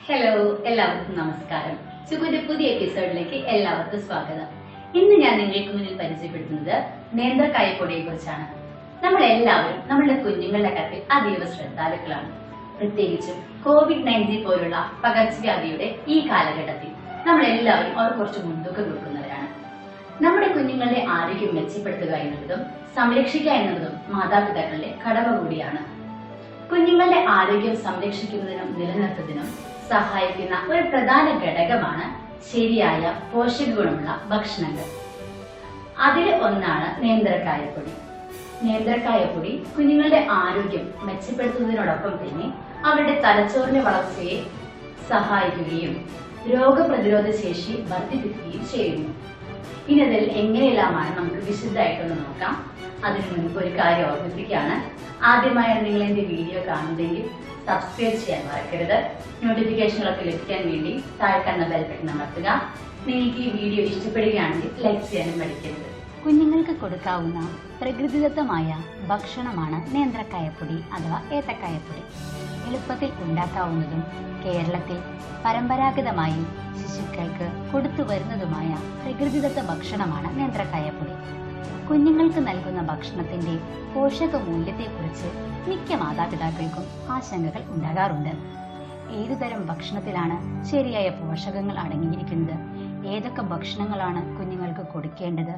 Hello, എല്ലാവർക്കും നമസ്കാരം. ചുക്കുന്റെ പുതിയ എപ്പിസോഡിലേക്ക് എല്ലാവർക്കും സ്വാഗതം. ഇന്ന് ഞാൻ നിങ്ങൾക്ക് മുന്നിൽ പരിചയപ്പെടുത്തുന്നത് നേന്ത്രക്കായപ്പൊടിയെ കുറിച്ചാണ്. നമ്മൾ എല്ലാവരും നമ്മുടെ കുഞ്ഞുങ്ങളുടെ കാര്യത്തിൽ അതീവ ശ്രദ്ധാലുക്കളാണ്. പ്രത്യേകിച്ചും COVID-19 പോലുള്ള പകർച്ചവ്യാധിയുടെ ഈ കാലഘട്ടത്തിൽ നമ്മൾ എല്ലാവരും അവർ കുറച്ച് മുൻതൂക്കം കൊടുക്കുന്നവരാണ്. നമ്മുടെ കുഞ്ഞുങ്ങളുടെ ആരോഗ്യം മെച്ചപ്പെടുത്തുക എന്നതും സംരക്ഷിക്കുക എന്നതും മാതാപിതാക്കളുടെ കടമ കൂടിയാണ്. കുഞ്ഞുങ്ങളുടെ ആരോഗ്യം സംരക്ഷിക്കുന്നതിനും നിലനിർത്തുന്നതിനും സഹായിക്കുന്ന ഒരു പ്രധാന ഘടകമാണ് ശരിയായ പോഷക ഗുണമുള്ള ഭക്ഷണങ്ങൾ. അതിൽ ഒന്നാണ് നേന്ത്രക്കായപ്പൊടി. നേന്ത്രക്കായപ്പൊടി കുഞ്ഞുങ്ങളുടെ ആരോഗ്യം മെച്ചപ്പെടുത്തുന്നതിനോടൊപ്പം തന്നെ അവരുടെ തലച്ചോറിന്റെ വളർച്ചയെ സഹായിക്കുകയും രോഗപ്രതിരോധ ശേഷി വർദ്ധിപ്പിക്കുകയും ചെയ്യുന്നു. ഇനി അതിൽ എങ്ങനെയെല്ലാമാണ് നമുക്ക് വിശദമായിട്ടൊന്ന് നോക്കാം. അതിനു മുൻപ് ഒരു കാര്യം ഓർമ്മിപ്പിക്കുകയാണ്. ആദ്യമായാണ് നിങ്ങൾ എന്റെ വീഡിയോ കാണുന്നതെങ്കിൽ സബ്സ്ക്രൈബ് ചെയ്യാൻ മറക്കരുത്. നോട്ടിഫിക്കേഷനുകളൊക്കെ ലഭിക്കാൻ വേണ്ടി താഴെ കാണുന്ന ബെൽ ബട്ടൺ അമർത്തുക. നിങ്ങൾക്ക് ഈ വീഡിയോ ഇഷ്ടപ്പെടുകയാണെങ്കിൽ ലൈക്ക് ചെയ്യാനും മടിക്കരുത്. കുഞ്ഞുങ്ങൾക്ക് കൊടുക്കാവുന്ന പ്രകൃതിദത്തമായ ഭക്ഷണമാണ് നേന്ത്രക്കായപ്പൊടി അഥവാ ഏത്തക്കായപ്പൊടി. എളുപ്പത്തിൽ ഉണ്ടാക്കാവുന്നതും കേരളത്തിൽ പരമ്പരാഗതമായി ശിശുക്കൾക്ക് കൊടുത്തു വരുന്നതുമായ പ്രകൃതിദത്ത ഭക്ഷണമാണ് നേന്ത്രക്കായപ്പൊടി. കുഞ്ഞുങ്ങൾക്ക് നൽകുന്ന ഭക്ഷണത്തിന്റെ പോഷക മൂല്യത്തെക്കുറിച്ച് മിക്ക മാതാപിതാക്കൾക്കും ആശങ്കകൾ ഉണ്ടാകാറുണ്ട്. ഏതുതരം ഭക്ഷണത്തിലാണ് ശരിയായ പോഷകങ്ങൾ അടങ്ങിയിരിക്കുന്നത്, ഏതൊക്കെ ഭക്ഷണങ്ങളാണ് കുഞ്ഞുങ്ങൾക്ക് കൊടുക്കേണ്ടത്,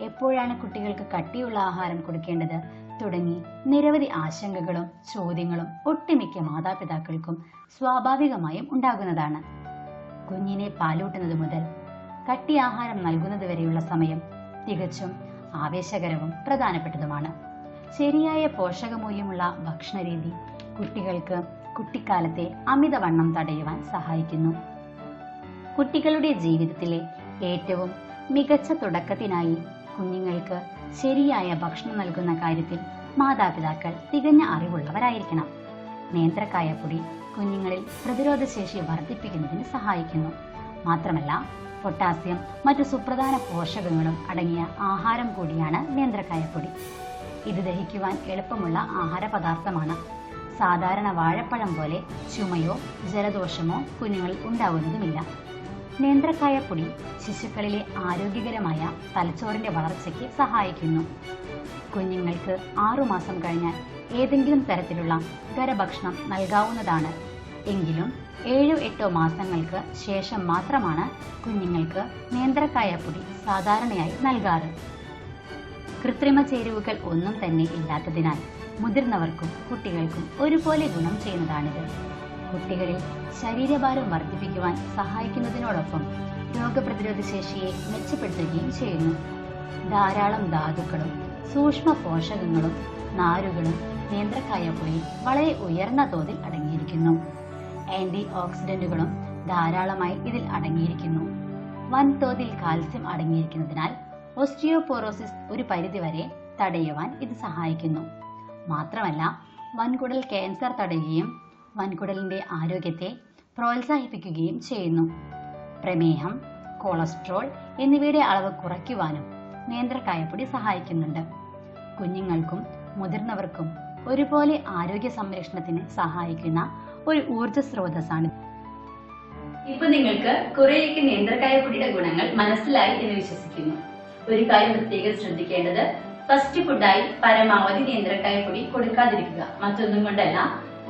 എപ്പോഴാണ് കുട്ടികൾക്ക് കട്ടിയുള്ള ആഹാരം കൊടുക്കേണ്ടത് തുടങ്ങി നിരവധി ആശങ്കകളും ചോദ്യങ്ങളും ഒട്ടുമിക്ക മാതാപിതാക്കൾക്കും സ്വാഭാവികമായും ഉണ്ടാകുന്നതാണ്. കുഞ്ഞിനെ പാലൂട്ടുന്നത് മുതൽ കട്ടി ആഹാരം നൽകുന്നത് വരെയുള്ള സമയം തികച്ചും ആവേശകരവും പ്രധാനപ്പെട്ടതുമാണ്. ശരിയായ പോഷകമൂല്യമുള്ള ഭക്ഷണരീതി കുട്ടികൾക്ക് കുട്ടിക്കാലത്തെ അമിതവണ്ണം തടയുവാൻ സഹായിക്കുന്നു. കുട്ടികളുടെ ജീവിതത്തിലെ ഏറ്റവും മികച്ച തുടക്കത്തിനായി കുഞ്ഞുങ്ങൾക്ക് ശരിയായ ഭക്ഷണം നൽകുന്ന കാര്യത്തിൽ മാതാപിതാക്കൾ തികഞ്ഞ അറിവുള്ളവരായിരിക്കണം. നേന്ത്രക്കായപ്പൊടി കുഞ്ഞുങ്ങളിൽ പ്രതിരോധശേഷി വർദ്ധിപ്പിക്കുന്നതിന് സഹായിക്കുന്നു. മാത്രമല്ല പൊട്ടാസ്യം മറ്റു സുപ്രധാന പോഷകങ്ങളും അടങ്ങിയ ആഹാരം കൂടിയാണ് നേന്ത്രക്കായപ്പൊടി. ഇത് ദഹിക്കുവാൻ എളുപ്പമുള്ള ആഹാര പദാർത്ഥമാണ്. സാധാരണ വാഴപ്പഴം പോലെ ചുമയോ ജലദോഷമോ കുഞ്ഞുങ്ങളിൽ ഉണ്ടാകുന്നതുമില്ല. നേന്ത്രക്കായപ്പൊടി ശിശുക്കളിലെ ആരോഗ്യകരമായ തലച്ചോറിന്റെ വളർച്ചയ്ക്ക് സഹായിക്കുന്നു. കുഞ്ഞുങ്ങൾക്ക് 6 മാസം കഴിഞ്ഞാൽ ഏതെങ്കിലും തരത്തിലുള്ള ഖരഭക്ഷണം നൽകാവുന്നതാണ്. എങ്കിലും 7-8 മാസങ്ങൾക്ക് ശേഷം മാത്രമാണ് കുഞ്ഞുങ്ങൾക്ക് നേന്ത്രക്കായപ്പൊടി സാധാരണയായി നൽകാറ്. കൃത്രിമ ചേരുവകൾ ഒന്നും തന്നെ ഇല്ലാത്തതിനാൽ മുതിർന്നവർക്കും കുട്ടികൾക്കും ഒരുപോലെ ഗുണം ചെയ്യുന്നതാണിത്. കുട്ടികളിൽ ശരീരഭാരം വർദ്ധിപ്പിക്കുവാൻ സഹായിക്കുന്നതിനോടൊപ്പം രോഗപ്രതിരോധ ശേഷിയെ മെച്ചപ്പെടുത്തുകയും ചെയ്യുന്നു. ധാരാളം ധാതുക്കളും സൂക്ഷ്മ പോഷകങ്ങളും നാരുകളും നേന്ത്രക്കായപ്പൊടിയിൽ വളരെ ഉയർന്ന തോതിൽ അടങ്ങിയിരിക്കുന്നു. ആന്റി ഓക്സിഡന്റുകളും ധാരാളമായി ഇതിൽ അടങ്ങിയിരിക്കുന്നു. വൻതോതിൽ കാൽസ്യം അടങ്ങിയിരിക്കുന്നതിനാൽ ഓസ്റ്റിയോപോറോസിസ് ഒരു പരിധിവരെ തടയുവാൻ ഇത് സഹായിക്കുന്നു. മാത്രമല്ല വൻകുടൽ ക്യാൻസർ തടയുകയും വൻകുടലിന്റെ ആരോഗ്യത്തെ പ്രോത്സാഹിപ്പിക്കുകയും ചെയ്യുന്നു. പ്രമേഹം, കൊളസ്ട്രോൾ എന്നിവയുടെ അളവ് കുറയ്ക്കുവാനും നേന്ത്രക്കായപ്പൊടി സഹായിക്കുന്നുണ്ട്. കുഞ്ഞുങ്ങൾക്കും മുതിർന്നവർക്കും ഒരുപോലെ ആരോഗ്യ സംരക്ഷണത്തിന് സഹായിക്കുന്ന ഒരു ഊർജ സ്രോതസ്സാണ്. ഇപ്പൊ നിങ്ങൾക്ക് കുറേയൊക്കെ നേന്ത്രക്കായപ്പൊടിയുടെ ഗുണങ്ങൾ മനസ്സിലായി എന്ന് വിശ്വസിക്കുന്നു. ഒരു കാര്യം പ്രത്യേകം ശ്രദ്ധിക്കേണ്ടത്, ഫസ്റ്റ് ഫുഡായി പരമാവധി നേന്ത്രക്കായപ്പൊടി കൊടുക്കാതിരിക്കുക. മറ്റൊന്നും കൊണ്ടല്ല,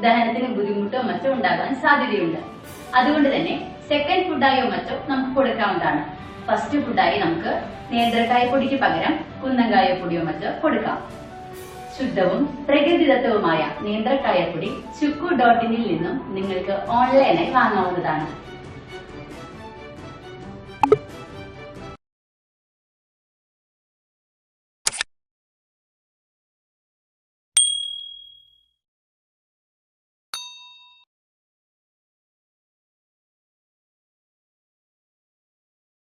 ദഹനത്തിന് ബുദ്ധിമുട്ടോ മറ്റോ ഉണ്ടാകാൻ സാധ്യതയുണ്ട്. അതുകൊണ്ട് തന്നെ സെക്കൻഡ് ഫുഡായോ മറ്റോ നമുക്ക് കൊടുക്കാവുന്നതാണ്. ഫസ്റ്റ് ഫുഡായി നമുക്ക് നേന്ത്രക്കായപ്പൊടിക്ക് പകരം കുന്നങ്കായപ്പൊടിയോ മറ്റോ കൊടുക്കാം. ശുദ്ധവും പ്രകൃതിദത്തവുമായ നേന്ത്രക്കായപ്പൊടി ചുക്കു.in നിന്നും നിങ്ങൾക്ക് ഓൺലൈനായി വാങ്ങാവുന്നതാണ്.